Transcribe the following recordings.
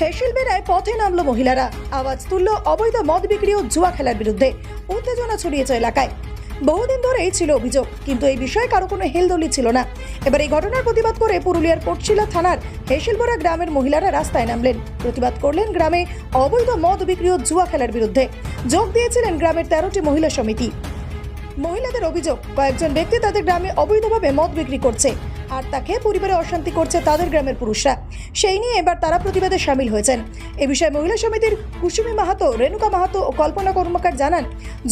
হেসেলবেড়ায় পথে নামলো মহিলারা, আওয়াজ তুলল অবৈধ মদ বিক্রি ও জুয়া খেলার বিরুদ্ধে। উত্তেজনা ছড়িয়েছে এলাকায়। বহুদিন ধরেই ছিল অভিযোগ, কিন্তু এই বিষয়ে কারো কোনো হেলদোলি ছিল না। এবার এই ঘটনার প্রতিবাদ করে পুরুলিয়ার কোটশিলা থানার হেসেলবেড়া গ্রামের মহিলারা রাস্তায় নামলেন। প্রতিবাদ করলেন গ্রামে অবৈধ মদ বিক্রি ও জুয়া খেলার বিরুদ্ধে। যোগ দিয়েছিলেন গ্রামের 13টি মহিলা সমিতি। মহিলাদের অভিযোগ, কয়েকজন ব্যক্তি তাদের গ্রামে অবৈধভাবে মদ বিক্রি করছে আর তাকে পরিবারে অশান্তি করছে তাদের গ্রামের পুরুষরা। সেই নিয়ে এবার তারা প্রতিবাদে সামিল হয়েছেন। এ বিষয়ে মহিলা সমিতির কুসুমী মাহাতো, রেণুকা মাহাতো ও কল্পনা কর্মকার জানান,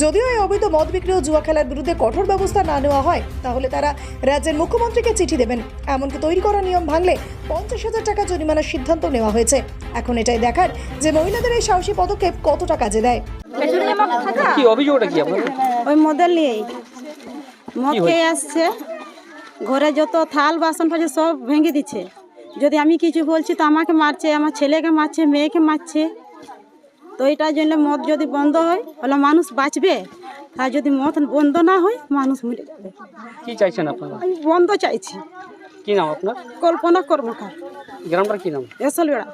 যদিও এই অবৈধ মদ বিক্রি ও জুয়া খেলার বিরুদ্ধে কঠোর ব্যবস্থা না নেওয়া হয় তাহলে তারা রাজ্যের মুখ্যমন্ত্রীকে চিঠি দেবেন। এমনকি তৈরি করা নিয়ম ভাঙলে 50,000 টাকা জরিমানার সিদ্ধান্ত নেওয়া হয়েছে। এখন এটাই দেখার যে মহিলাদের এই সাহসী পদক্ষেপ কতটা কাজে দেয়। কি অভিযোগটা কি আপনাদের? ওই মদের নিয়েই মদ খেয়ে আসছে, ঘরে যত থাল বাসন ফাসন সব ভেঙে দিচ্ছে। যদি আমি কিছু বলছি তো আমাকে মারছে, আমার ছেলেকে মারছে, মেয়েকে মারছে। তো এটার জন্য মদ যদি বন্ধ হয় তাহলে মানুষ বাঁচবে, আর যদি মদ বন্ধ না হয় মানুষ মরে যাবে। কি চাইছেন আপনারা? আমি বন্ধ চাইছি। কি নাম আপনার? কল্পনা কর্মকার, গ্রামটার কি নাম? হেসেলবেড়া।